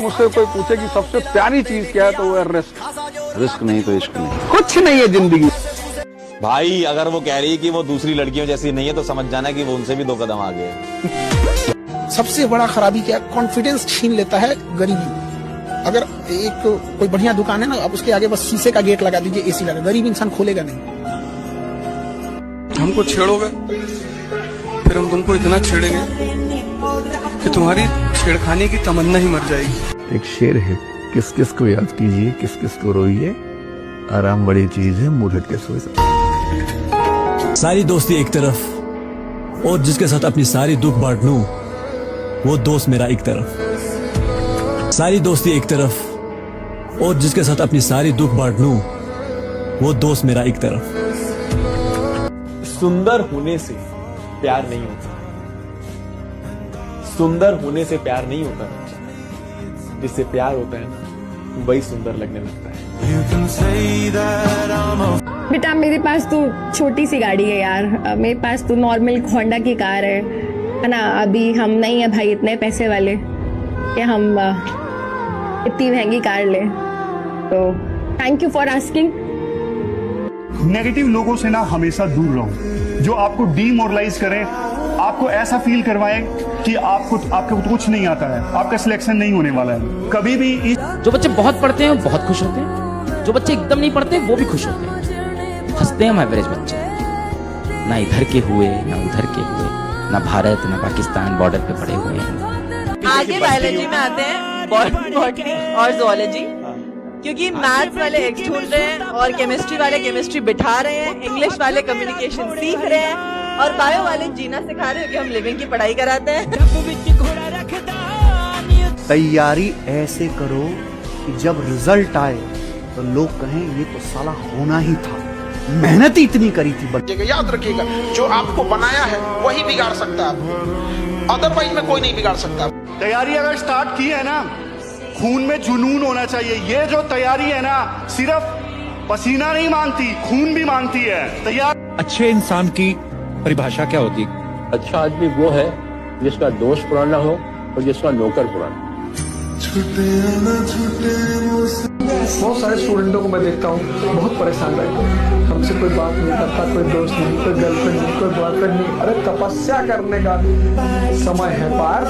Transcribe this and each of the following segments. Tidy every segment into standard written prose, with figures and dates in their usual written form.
मुझसे कोई पूछे कि सबसे प्यारी चीज क्या है तो वो है रिस्क। रिस्क नहीं तो इश्क नहीं। कुछ नहीं है जिंदगी। भाई अगर वो कह रही है कि वो दूसरी लड़कियों जैसी नहीं है तो समझ जाना कि वो उनसे भी 2 कदम आगे है। सबसे बड़ा खराबी क्या है? कॉन्फिडेंस छीन लेता है गरीबी। अगर एक कोई बढ़िया दुकान है ना, आप उसके आगे बस शीशे का गेट लगा दीजिए, एसी लगा, गरीब इंसान खोलेगा नहीं। हमको छेड़ोगे फिर हम तुमको इतना छेड़ेंगे कि तुम्हारी छेड़खानी की तमन्ना ही मर जाएगी। एक शेर है, किस किस को याद कीजिए, किस किस को रोइए, आराम बड़ी चीज है, मुंह ढक के सोए। सारी दोस्ती एक तरफ और जिसके साथ अपनी सारी दुख बांट लूं वो दोस्त मेरा एक तरफ। सारी दोस्ती एक तरफ और जिसके साथ अपनी सारी दुख बांट लूं वो दोस्त मेरा एक तरफ। सुंदर होने से प्यार नहीं होता, सुंदर होने से प्यार नहीं होता, जिससे प्यार होता है ना वही सुंदर लगने लगता है। बेटा मेरे पास तो छोटी सी गाड़ी है यार, मेरे पास तो नॉर्मल होंडा की कार है ना। अभी हम नहीं है भाई इतने पैसे वाले कि हम इतनी महंगी कार ले। तो thank you for asking. Negative लोगों से ना हमेशा दूर रहो, जो आपको डीमोरलाइज करें, आपको ऐसा फील करवाएं कि आपको कुछ नहीं आता है, आपका सिलेक्शन नहीं होने वाला है। कभी भी जो बच्चे बहुत पढ़ते हैं वो बहुत खुश होते हैं, जो बच्चे एकदम नहीं पढ़ते वो भी खुश होते हैं। हंसते हैं हम एवरेज बच्चे, ना इधर के हुए ना उधर के हुए, ना भारत ना पाकिस्तान बॉर्डर पे पड़े हुए हैं। आगे बायोलॉजी में आते हैं, बॉटनी और जोलॉजी, क्योंकि मैथ्स वाले एक्स ढूंढ रहे हैं और केमिस्ट्री वाले केमिस्ट्री बिठा रहे हैं, इंग्लिश वाले कम्युनिकेशन सीख रहे हैं और बायो वाले जीना सिखा रहे हैं कि हम लिविंग की पढ़ाई कराते हैं। तैयारी ऐसे करो कि जब रिजल्ट आए तो लोग कहें ये तो साला होना ही था, मेहनत ही इतनी करी थी। बच्चे याद रखिएगा, जो आपको बनाया है वही बिगाड़ सकता है, अदरवाइज में कोई नहीं बिगाड़ सकता। तैयारी अगर स्टार्ट की है ना, खून में जुनून होना चाहिए। ये जो तैयारी है ना, सिर्फ पसीना नहीं मांगती, खून भी मांगती है। तैयार अच्छे इंसान की परिभाषा क्या होती है? अच्छा आदमी वो है जिसका दोस्त पुराना हो और जिसका नौकर पुराना। बहुत सारे स्टूडेंटों को मैं देखता हूँ बहुत परेशान रहते हैं, हमसे कोई बात नहीं करता, कोई दोस्त नहीं, कोई गर्लफ्रेंड नहीं, कोई बॉयफ्रेंड नहीं। अरे तपस्या करने का समय है पार।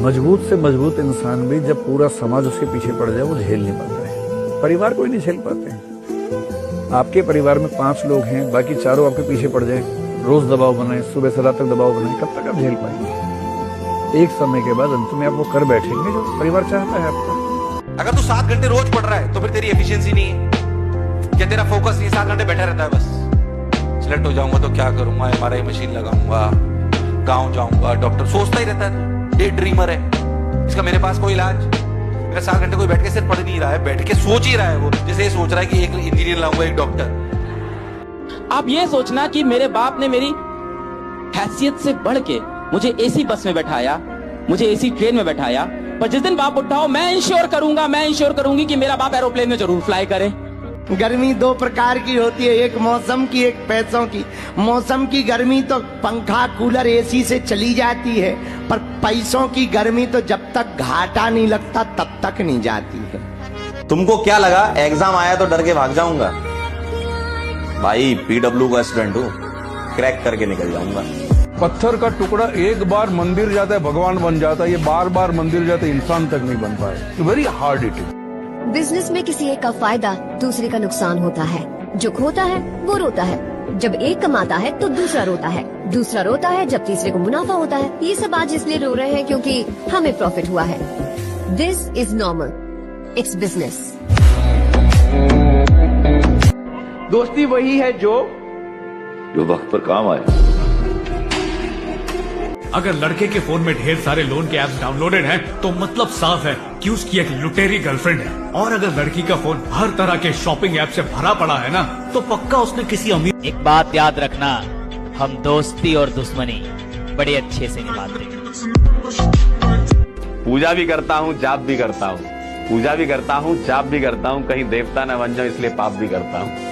मजबूत से मजबूत इंसान भी जब पूरा समाज उसके पीछे पड़ जाए वो झेल नहीं पाता है। परिवार कोई नहीं झेल पाते हैं। आपके परिवार में 5 लोग हैं, बाकी चारों आपके पीछे पड़ जाए, रोज दबाव बनाए, सुबह से रात तक दबाव बनाए, कब तक आप झेल पाएंगे? एक समय के बाद अंत में आप वो कर बैठेंगे जो परिवार चाहता है आपका। अगर तू 7 घंटे रोज पढ़ रहा है तो फिर तेरी एफिशिएंसी नहीं है, क्या तेरा फोकस नहीं? 7 घंटे बैठा रहता है बस। सिलेक्ट हो जाऊंगा तो क्या करूंगा, एमआरआई मशीन लगाऊंगा, गाँव जाऊंगा, डॉक्टर सोचता ही रहता है। डे ड्रीमर है, इसका मेरे पास कोई इलाज। अगर 7 घंटे कोई बैठ के सिर्फ पढ़ नहीं रहा है, बैठ के सोच ही रहा है, वो जैसे ये सोच रहा है कि एक इंजीनियर लाऊंगा, एक डॉक्टर। आप ये सोचना कि मेरे बाप ने मेरी हैसियत से बढ़ के मुझे एसी बस में बैठाया, मुझे एसी ट्रेन में बैठाया, पर जिस दिन बाप उठाओ मैं इंश्योर करूंगी कि मेरा बाप एरोप्लेन में जरूर फ्लाई करे। गर्मी 2 प्रकार की होती है, एक मौसम की, एक पैसों की। मौसम की गर्मी तो पंखा कूलर एसी से चली जाती है, पर पैसों की गर्मी तो जब तक घाटा नहीं लगता तब तक नहीं जाती है। तुमको क्या लगा एग्जाम आया तो डर के भाग जाऊंगा? भाई पीडब्ल्यू का स्टूडेंट हूँ, क्रैक करके निकल जाऊंगा। पत्थर का टुकड़ा एक बार मंदिर जाता है भगवान बन जाता है, ये बार बार मंदिर जाता है इंसान तक नहीं बन पाए। Very hard it is. Business में किसी एक का फायदा दूसरे का नुकसान होता है, जो खोता है वो रोता है, जब एक कमाता है तो दूसरा रोता है, दूसरा रोता है जब तीसरे को मुनाफा होता है। ये सब आज इसलिए रो रहे हैं क्योंकि हमें प्रॉफिट हुआ है। This is normal, it's business. दोस्ती वही है जो वक्त पर काम आए। अगर लड़के के फोन में ढेर सारे लोन के ऐप्स डाउनलोडेड हैं, तो मतलब साफ है कि उसकी एक लुटेरी गर्लफ्रेंड है। और अगर लड़की का फोन हर तरह के शॉपिंग ऐप से भरा पड़ा है ना, तो पक्का उसने किसी अमीर। एक बात याद रखना, हम दोस्ती और दुश्मनी बड़े अच्छे से निभाते हैं। पूजा भी करता हूँ, जाप भी करता हूँ, पूजा भी करता हूँ, जाप भी करता हूँ, कहीं देवता न बन जाऊं इसलिए पाप भी करता हूँ।